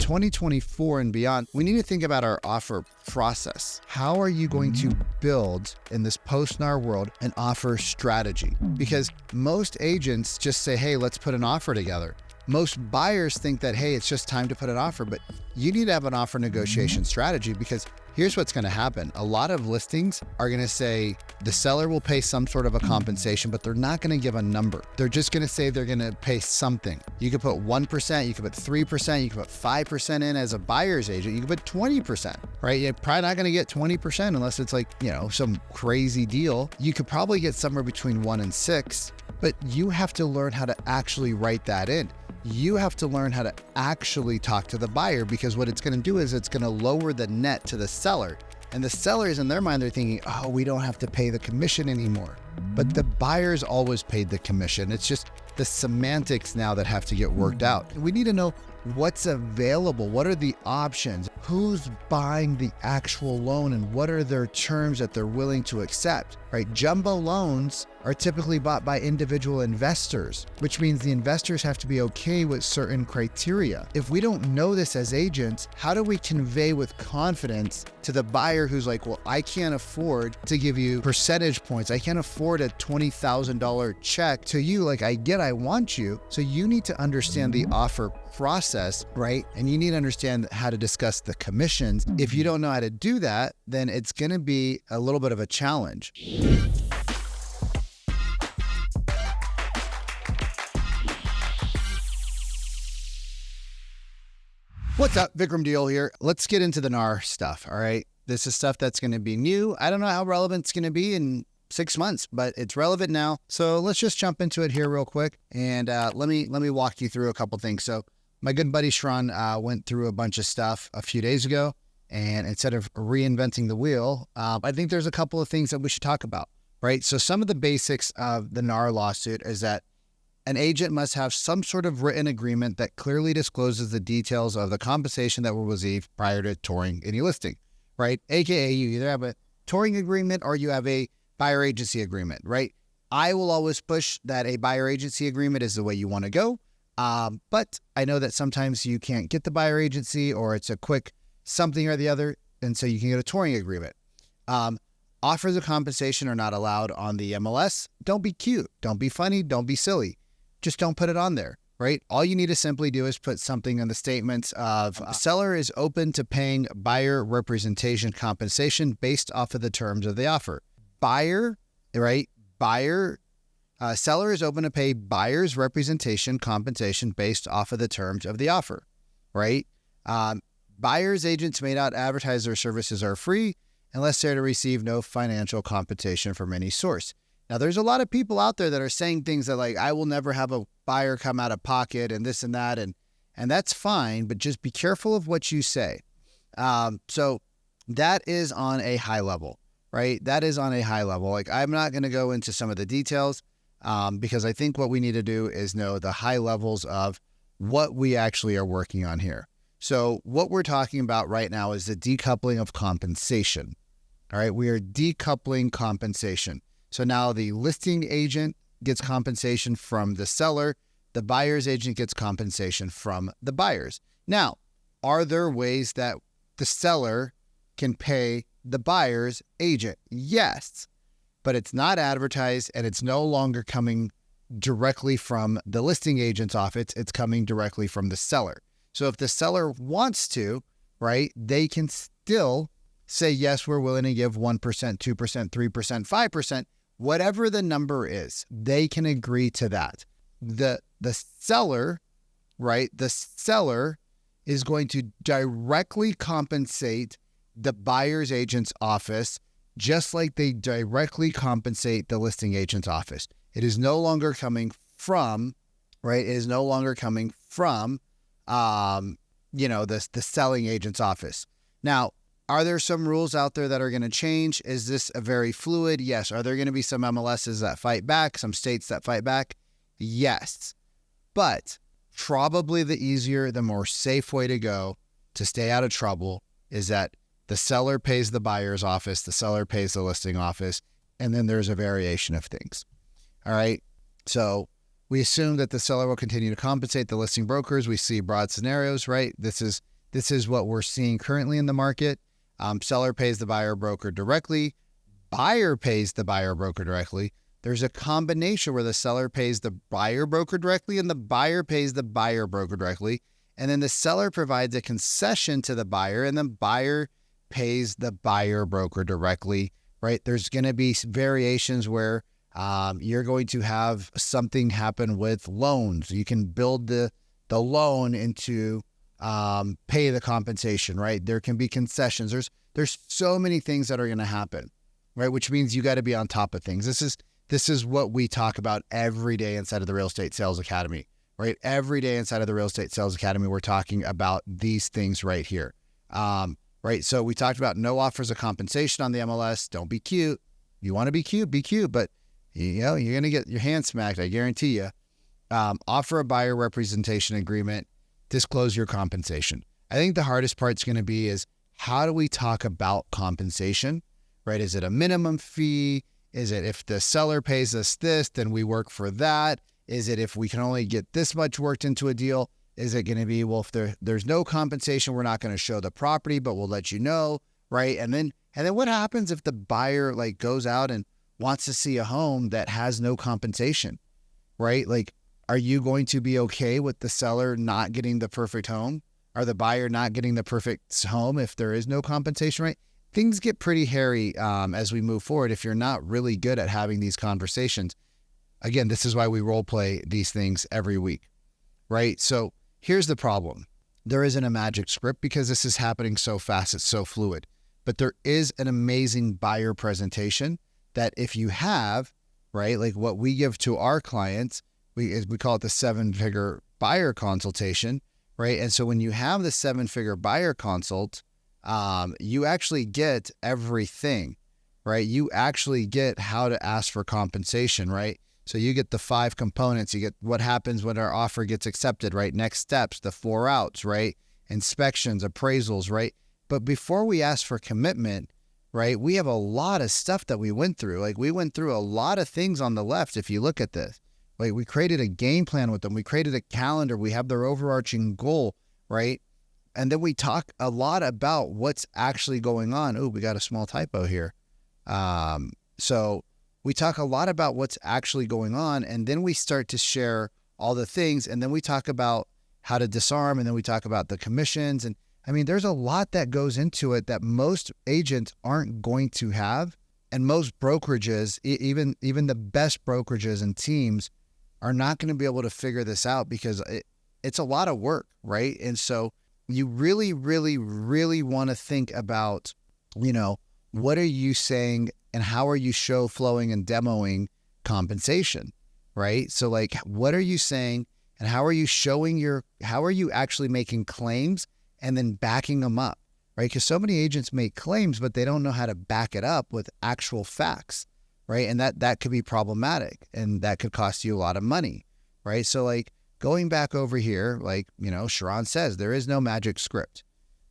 2024 and beyond, we need to think about our offer process. How are you going to build in this post-NAR world an offer strategy? Because most agents just say, hey, let's put an offer together. Most buyers think that, hey, it's just time to put an offer, but you need to have an offer negotiation strategy, because here's what's going to happen. A lot of listings are going to say the seller will pay some sort of a compensation, but they're not going to give a number. They're just going to say they're going to pay something. You could put 1%, you could put 3%, you could put 5% in as a buyer's agent. You could put 20%, right? You're probably not going to get 20% unless it's like, some crazy deal. You could probably get somewhere between 1 and 6, but you have to learn how to actually write that in. You have to learn how to actually talk to the buyer, because what it's going to do is it's going to lower the net to the seller. And the sellers, in their mind, they're thinking, oh, we don't have to pay the commission anymore. But the buyers always paid the commission. It's just the semantics now that have to get worked out. We need to know what's available. What are the options? Who's buying the actual loan, and what are their terms that they're willing to accept, right? Jumbo loans are typically bought by individual investors, which means the investors have to be okay with certain criteria. If we don't know this as agents, how do we convey with confidence to the buyer who's like, well, I can't afford to give you percentage points. I can't afford a $20,000 check to you. Like, I want you. So you need to understand the offer process, right? And you need to understand how to discuss the commissions. If you don't know how to do that, then it's going to be a little bit of a challenge. What's up? Vikram Deol here. Let's get into the NAR stuff, all right? This is stuff that's going to be new. I don't know how relevant it's going to be in 6 months, but it's relevant now. So let's just jump into it here real quick. And let me walk you through a couple things. So my good buddy Shran went through a bunch of stuff a few days ago. And instead of reinventing the wheel, I think there's a couple of things that we should talk about, right? So some of the basics of the NAR lawsuit is that an agent must have some sort of written agreement that clearly discloses the details of the compensation that will receive prior to touring any listing, right? AKA you either have a touring agreement or you have a buyer agency agreement, right? I will always push that a buyer agency agreement is the way you want to go. But I know that sometimes you can't get the buyer agency, or it's a quick something or the other, and so you can get a touring agreement. Offers of compensation are not allowed on the MLS. Don't be cute. Don't be funny. Don't be silly. Just don't put it on there, right? All you need to simply do is put something in the statements of seller is open to paying buyer representation compensation based off of the terms of the offer. Buyer, right? Seller is open to pay buyer's representation compensation based off of the terms of the offer, right? Buyer's agents may not advertise their services are free unless they're to receive no financial compensation from any source. Now, there's a lot of people out there that are saying things that like, I will never have a buyer come out of pocket and this and that. And that's fine, but just be careful of what you say. So that is on a high level, right? That is on a high level. Like, I'm not going to go into some of the details because I think what we need to do is know the high levels of what we actually are working on here. So what we're talking about right now is the decoupling of compensation. All right. We are decoupling compensation. So now the listing agent gets compensation from the seller. The buyer's agent gets compensation from the buyers. Now, are there ways that the seller can pay the buyer's agent? Yes, but it's not advertised and it's no longer coming directly from the listing agent's office. It's coming directly from the seller. So if the seller wants to, right, they can still say, yes, we're willing to give 1%, 2%, 3%, 5%. Whatever the number is, they can agree to that. The seller, right? The seller is going to directly compensate the buyer's agent's office, just like they directly compensate the listing agent's office. It is no longer coming from, right? It is no longer coming from, the selling agent's office. Now, are there some rules out there that are going to change? Is this a very fluid? Yes. Are there going to be some MLSs that fight back, some states that fight back? Yes. But probably the easier, the more safe way to go to stay out of trouble is that the seller pays the buyer's office, the seller pays the listing office, and then there's a variation of things. All right. So we assume that the seller will continue to compensate the listing brokers. We see broad scenarios, right? This is This is what we're seeing currently in the market. Seller pays the buyer broker directly. Buyer pays the buyer broker directly. There's a combination where the seller pays the buyer broker directly and the buyer pays the buyer broker directly. And then the seller provides a concession to the buyer and the buyer pays the buyer broker directly, right? There's going to be variations where you're going to have something happen with loans. You can build the loan into pay the compensation, right? There can be concessions. There's so many things that are going to happen, right? Which means you got to be on top of things. This is what we talk about every day inside of the Real Estate Sales Academy, right? Every day inside of the Real Estate Sales Academy, we're talking about these things right here, right? So we talked about no offers of compensation on the MLS. Don't be cute. You want to be cute, but you're going to get your hand smacked. I guarantee you. Offer a buyer representation agreement. Disclose your compensation. I think the hardest part's going to be is how do we talk about compensation, right? Is it a minimum fee? Is it if the seller pays us this, then we work for that? Is it if we can only get this much worked into a deal? Is it going to be, well, if there's no compensation, we're not going to show the property, but we'll let you know, right? And then what happens if the buyer like goes out and wants to see a home that has no compensation, right? Like, are you going to be okay with the seller not getting the perfect home or the buyer not getting the perfect home if there is no compensation, right? Things get pretty hairy as we move forward if you're not really good at having these conversations. Again, this is why we role play these things every week, right? So here's the problem. There isn't a magic script because this is happening so fast, it's so fluid. But there is an amazing buyer presentation that if you have, right, like what we give to our clients, we call it the 7-figure buyer consultation, right? And so when you have the 7-figure buyer consult, you actually get everything, right? You actually get how to ask for compensation, right? So you get the 5 components. You get what happens when our offer gets accepted, right? Next steps, the 4 outs, right? Inspections, appraisals, right? But before we ask for commitment, right, we have a lot of stuff that we went through. Like we went through a lot of things on the left if you look at this. Like we created a game plan with them. We created a calendar. We have their overarching goal, right? And then we talk a lot about what's actually going on. Oh, we got a small typo here. So we talk a lot about what's actually going on. And then we start to share all the things. And then we talk about how to disarm. And then we talk about the commissions. And I mean, there's a lot that goes into it that most agents aren't going to have. And most brokerages, even the best brokerages and teams, are not going to be able to figure this out because it's a lot of work, right? And so you really, really, really want to think about, what are you saying and how are you show flowing and demoing compensation, right? So like, what are you saying and how are you showing how are you actually making claims and then backing them up, right? Because so many agents make claims, but they don't know how to back it up with actual facts. Right. And that could be problematic and that could cost you a lot of money. Right. So like going back over here, like, Sharon says, there is no magic script.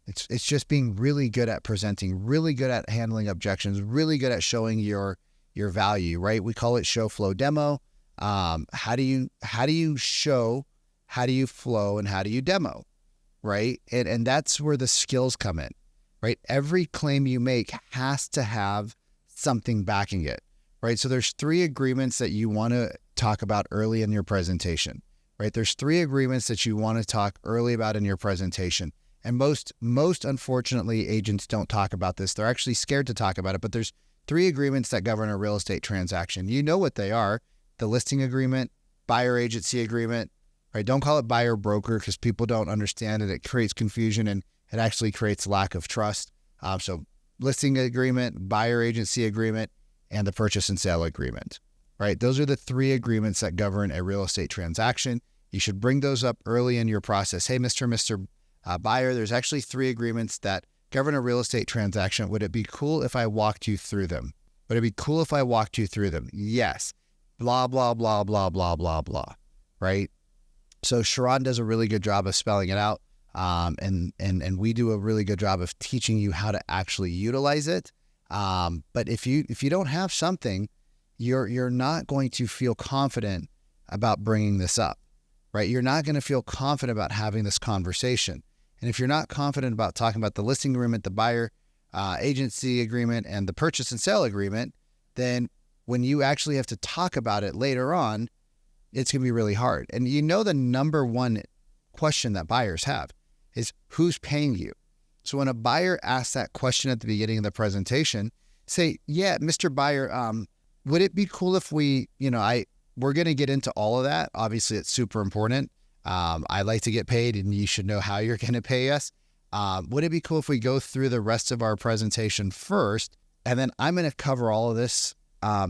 It's just being really good at presenting, really good at handling objections, really good at showing your value. Right. We call it show flow demo. How do you show, how do you flow, and how do you demo? Right. And that's where the skills come in. Right. Every claim you make has to have something backing it. Right. So there's 3 agreements that you want to talk about early in your presentation, right? There's 3 agreements that you want to talk early about in your presentation. And most unfortunately, agents don't talk about this. They're actually scared to talk about it, but there's 3 agreements that govern a real estate transaction. You know what they are: the listing agreement, buyer agency agreement, right? Don't call it buyer broker because people don't understand it. It creates confusion and it actually creates lack of trust. So listing agreement, buyer agency agreement, and the purchase and sale agreement, right? Those are the 3 agreements that govern a real estate transaction. You should bring those up early in your process. Hey, Mr. Buyer, there's actually 3 agreements that govern a real estate transaction. Would it be cool if I walked you through them? Would it be cool if I walked you through them? Yes. Blah, blah, blah, blah, blah, blah, blah, right? So Sharon does a really good job of spelling it out. And we do a really good job of teaching you how to actually utilize it. But if you don't have something, you're not going to feel confident about bringing this up, right? You're not going to feel confident about having this conversation. And if you're not confident about talking about the listing agreement, the buyer agency agreement, and the purchase and sale agreement, then when you actually have to talk about it later on, it's going to be really hard. And you know, the number one question that buyers have is who's paying you? So when a buyer asks that question at the beginning of the presentation, say, yeah, Mr. Buyer, would it be cool if we, we're going to get into all of that. Obviously, it's super important. I like to get paid, and you should know how you're going to pay us. Would it be cool if we go through the rest of our presentation first, and then I'm going to cover all of this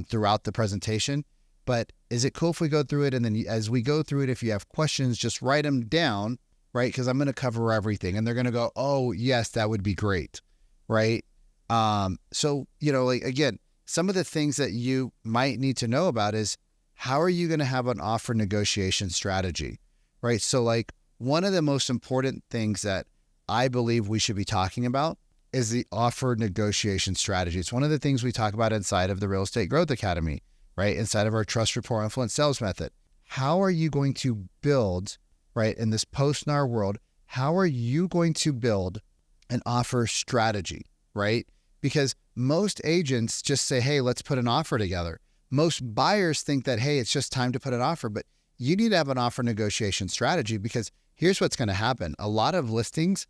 throughout the presentation? But is it cool if we go through it, and then as we go through it, if you have questions, just write them down, right? Because I'm going to cover everything, and they're going to go, oh, yes, that would be great, right? So, again, some of the things that you might need to know about is how are you going to have an offer negotiation strategy, right? So one of the most important things that I believe we should be talking about is the offer negotiation strategy. It's one of the things we talk about inside of the Real Estate Growth Academy, right? Inside of our Trust, Rapport, Influence Sales method. How are you going to build, right, in this post-NAR world, how are you going to build an offer strategy, right? Because most agents just say, hey, let's put an offer together. Most buyers think that, hey, it's just time to put an offer, but you need to have an offer negotiation strategy, because here's what's going to happen. A lot of listings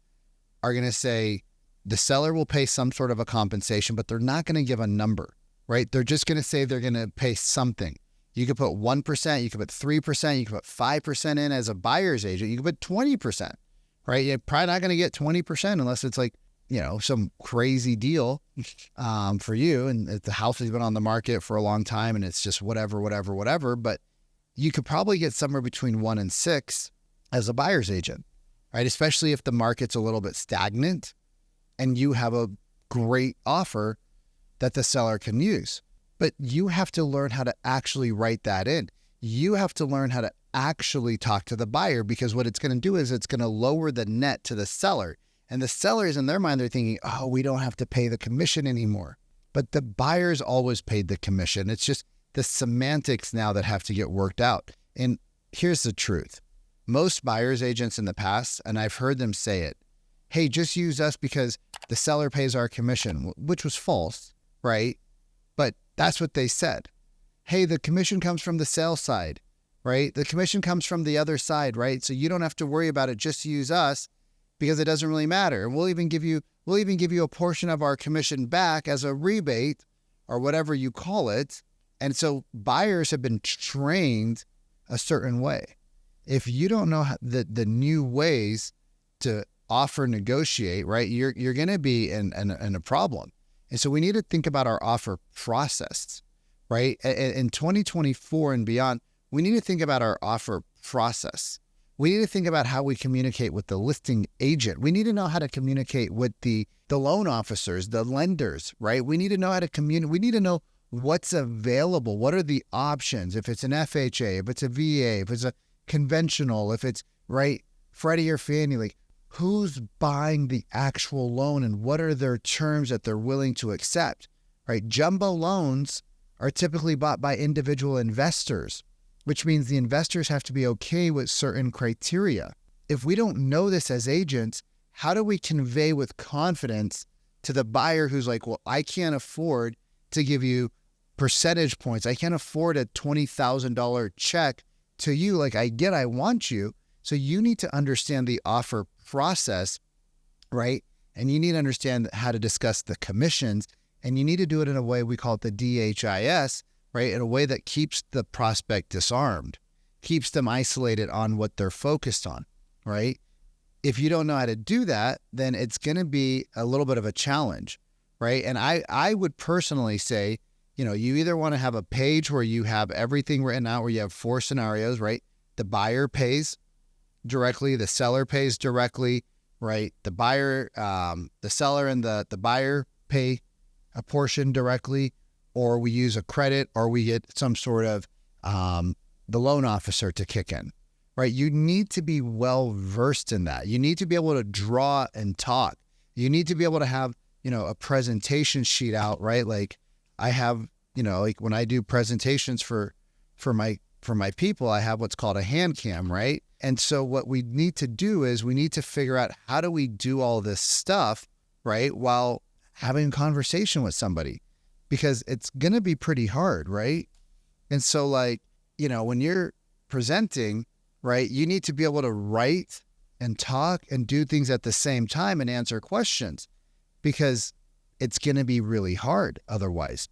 are going to say the seller will pay some sort of a compensation, but they're not going to give a number, right? They're just going to say they're going to pay something. You could put 1%, you could put 3%, you could put 5% in as a buyer's agent. You could put 20%, right? You're probably not going to get 20% unless it's some crazy deal for you, and the house has been on the market for a long time and it's just whatever. But you could probably get somewhere between 1 and 6 as a buyer's agent, right? Especially if the market's a little bit stagnant and you have a great offer that the seller can use. But you have to learn how to actually write that in. You have to learn how to actually talk to the buyer, because what it's going to do is it's going to lower the net to the seller. And the sellers, in their mind, they're thinking, oh, we don't have to pay the commission anymore. But the buyers always paid the commission. It's just the semantics now that have to get worked out. And here's the truth. Most buyer's agents in the past, and I've heard them say it, hey, just use us because the seller pays our commission, which was false, right? But that's what they said. Hey, the commission comes from the sales side, right? The commission comes from the other side, right? So you don't have to worry about it. Just use us, because it doesn't really matter. And we'll even give you a portion of our commission back as a rebate or whatever you call it. And so buyers have been trained a certain way. If you don't know the new ways to offer negotiate, right, you're going to be in a problem. And so we need to think about our offer process, right? In 2024 and beyond, we need to think about our offer process. We need to think about how we communicate with the listing agent. We need to know how to communicate with the loan officers, the lenders, right? We need to know how to communicate. We need to know what's available. What are the options? If it's an FHA, if it's a VA, if it's a conventional, if it's, right, Freddie or Fannie, like who's buying the actual loan and what are their terms that they're willing to accept, right? Jumbo loans are typically bought by individual investors, which means the investors have to be okay with certain criteria. If we don't know this as agents, how do we convey with confidence to the buyer who's like, well, I can't afford to give you percentage points. I can't afford a $20,000 check to you. Like I want you. So you need to understand the offer process, right? And you need to understand how to discuss the commissions, and you need to do it in a way, we call it the DHIS, right? In a way that keeps the prospect disarmed, keeps them isolated on what they're focused on, right? If you don't know how to do that, then it's going to be a little bit of a challenge, right? And I would personally say, you either want to have a page where you have everything written out, where you have 4 scenarios, right? The buyer pays directly, the seller pays directly, right? The buyer, the seller and the buyer pay a portion directly, or we use a credit, or we get some sort of the loan officer to kick in, right? You need to be well versed in that. You need to be able to draw and talk. You need to be able to have, a presentation sheet out, right? Like I have, like when I do presentations for my people, I have what's called a hand cam, right? And so what we need to do is we need to figure out how do we do all this stuff, right, while having a conversation with somebody, because it's going to be pretty hard, right? And so like, when you're presenting, right, you need to be able to write and talk and do things at the same time and answer questions, because it's going to be really hard otherwise,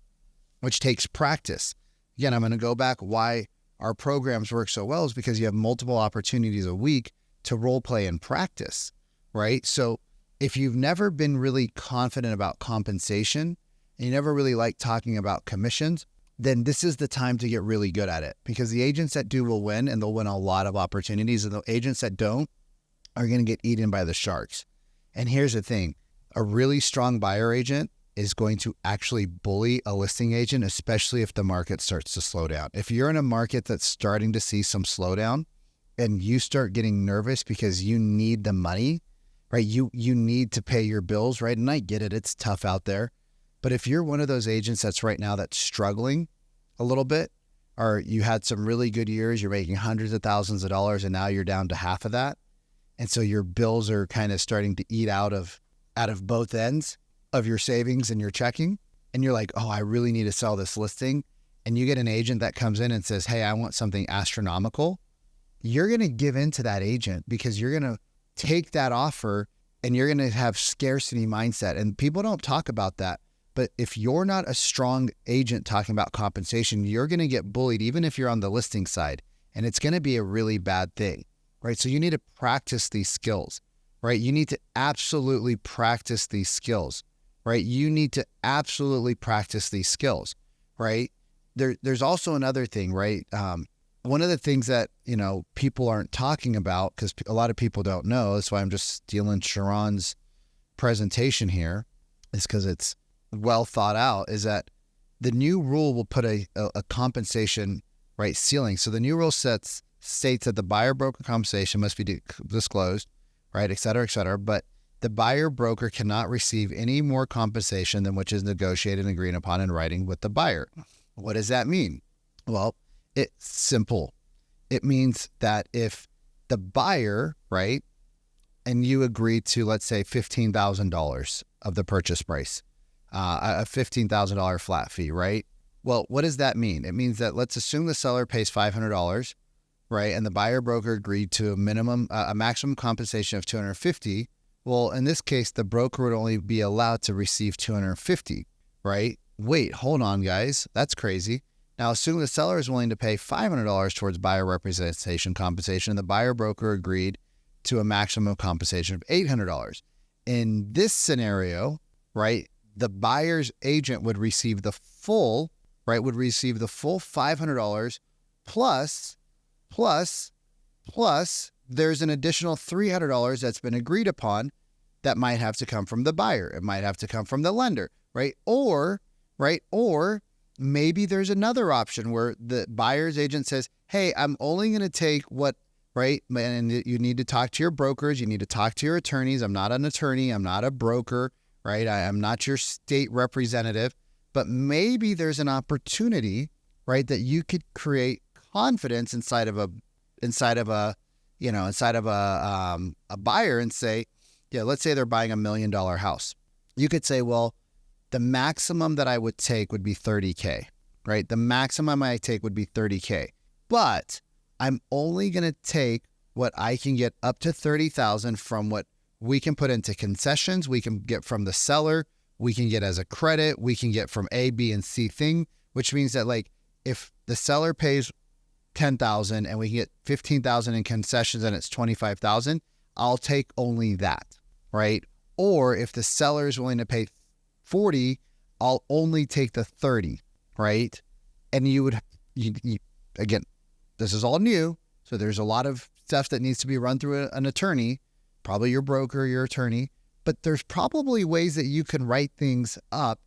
which takes practice. Again, I'm going to go back why our programs work so well is because you have multiple opportunities a week to role play and practice, right? So if you've never been really confident about compensation and you never really like talking about commissions, then this is the time to get really good at it, because the agents that do will win, and they'll win a lot of opportunities, and the agents that don't are going to get eaten by the sharks. And here's the thing, a really strong buyer agent is going to actually bully a listing agent, especially if the market starts to slow down. If you're in a market that's starting to see some slowdown and you start getting nervous because you need the money, right? You need to pay your bills, right? And I get it, it's tough out there. But if you're one of those agents that's right now that's struggling a little bit, or you had some really good years, you're making hundreds of thousands of dollars and now you're down to half of that. And so your bills are kind of starting to eat out of both ends of your savings and your checking, and you're like, oh, I really need to sell this listing, and you get an agent that comes in and says, hey, I want something astronomical, you're going to give in to that agent, because you're going to take that offer and you're going to have scarcity mindset. And people don't talk about that. But if you're not a strong agent talking about compensation, you're going to get bullied, even if you're on the listing side, and it's going to be a really bad thing, right? So you need to practice these skills, right? You need to absolutely practice these skills. Right? You need to absolutely practice these skills, right? There's also another thing, right? One of the things that, people aren't talking about, because a lot of people don't know, that's why I'm just stealing Sharon's presentation here, is because it's well thought out, is that the new rule will put a compensation, right, ceiling. So the new rule states that the buyer broker compensation must be disclosed, right, et cetera, but the buyer broker cannot receive any more compensation than which is negotiated and agreed upon in writing with the buyer. What does that mean? Well, it's simple. It means that if the buyer, right, and you agree to, let's say, $15,000 of the purchase price, a $15,000 flat fee, right? Well, what does that mean? It means that let's assume the seller pays $500, right, and the buyer broker agreed to a maximum compensation of $250. Well, in this case, the broker would only be allowed to receive $250, right? Wait, hold on, guys. That's crazy. Now, assume the seller is willing to pay $500 towards buyer representation compensation. The buyer broker agreed to a maximum compensation of $800. In this scenario, right, the buyer's agent would receive the full $500 plus there's an additional $300 that's been agreed upon that might have to come from the buyer. It might have to come from the lender, right? Or maybe there's another option where the buyer's agent says, hey, I'm only going to take what, right? And you need to talk to your brokers. You need to talk to your attorneys. I'm not an attorney. I'm not a broker, right? I'm not your state representative, but maybe there's an opportunity, right, that you could create confidence inside of a buyer and say, yeah, let's say they're buying $1 million house. You could say, well, the maximum that I would take would be $30K, right? The maximum I take would be $30K, but I'm only going to take what I can get up to $30,000 from what we can put into concessions. We can get from the seller. We can get as a credit. We can get from A, B, and C thing, which means that like if the seller pays $10,000 and we can get $15,000 in concessions and it's $25,000, I'll take only that, right? Or if the seller is willing to pay $40,000, I'll only take the $30,000, right? And you again, this is all new, so there's a lot of stuff that needs to be run through an attorney, probably your broker, your attorney, but there's probably ways that you can write things up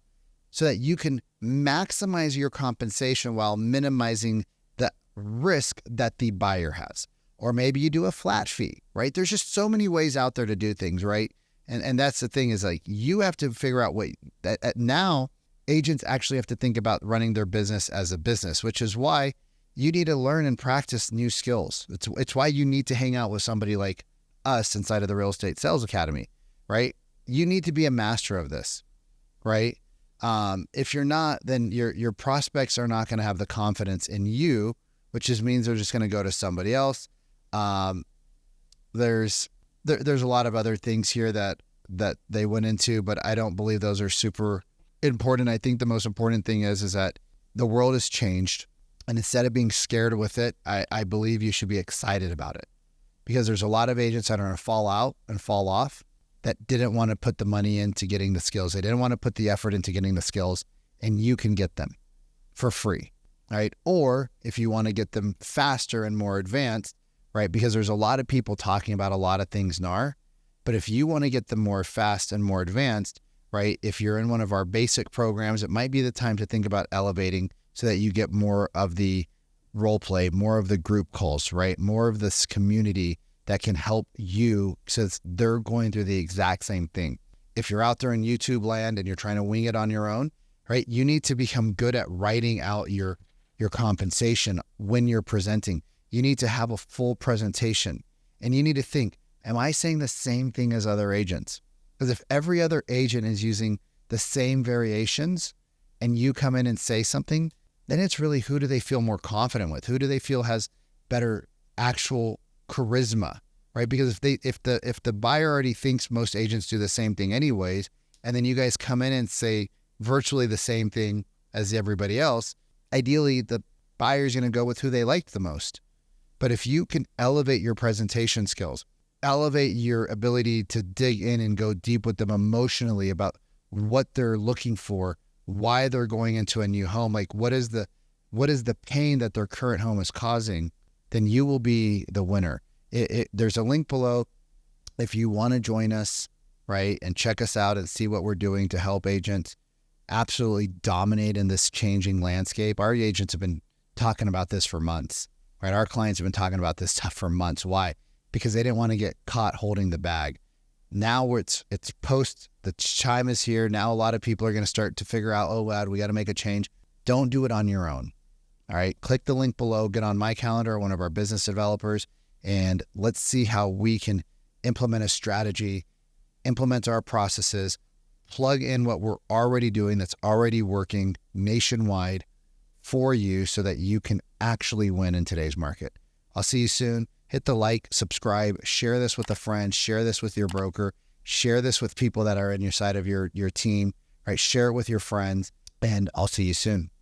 so that you can maximize your compensation while minimizing the risk that the buyer has. Or maybe you do a flat fee, right? There's just so many ways out there to do things, right? And that's the thing is like, you have to figure out now agents actually have to think about running their business as a business, which is why you need to learn and practice new skills. It's why you need to hang out with somebody like us inside of the Real Estate Sales Academy, right? You need to be a master of this, right? If you're not, then your prospects are not going to have the confidence in you, which just means they're just going to go to somebody else. There's a lot of other things here that they went into, but I don't believe those are super important. I think the most important thing is that the world has changed, and instead of being scared with it, I believe you should be excited about it, because there's a lot of agents that are going to fall out and fall off that didn't want to put the money into getting the skills. They didn't want to put the effort into getting the skills, and you can get them for free, right? Or if you want to get them faster and more advanced, right? Because there's a lot of people talking about a lot of things NAR, but if you want to get them more fast and more advanced, right? If you're in one of our basic programs, it might be the time to think about elevating so that you get more of the role play, more of the group calls, right? More of this community that can help you, since they're going through the exact same thing. If you're out there in YouTube land and you're trying to wing it on your own, right? You need to become good at writing out your compensation when you're presenting. You need to have a full presentation, and you need to think, am I saying the same thing as other agents? Because if every other agent is using the same variations and you come in and say something, then it's really, who do they feel more confident with? Who do they feel has better actual charisma, right? Because if the buyer already thinks most agents do the same thing anyways, and then you guys come in and say virtually the same thing as everybody else, ideally the buyer's going to go with who they liked the most. But if you can elevate your presentation skills, elevate your ability to dig in and go deep with them emotionally about what they're looking for, why they're going into a new home, like what is the pain that their current home is causing, then you will be the winner. There's a link below if you want to join us, right, and check us out and see what we're doing to help agents absolutely dominate in this changing landscape. Our agents have been talking about this for months, right? Our clients have been talking about this stuff for months. Why? Because they didn't want to get caught holding the bag. Now it's post, the time is here. Now a lot of people are going to start to figure out, oh, wow, we got to make a change. Don't do it on your own. All right. Click the link below, get on my calendar or one of our business developers, and let's see how we can implement a strategy, implement our processes, plug in what we're already doing that's already working nationwide for you so that you can actually win in today's market. I'll see you soon. Hit the like, subscribe, share this with a friend, share this with your broker, share this with people that are in your side of your team, right? Share it with your friends, and I'll see you soon.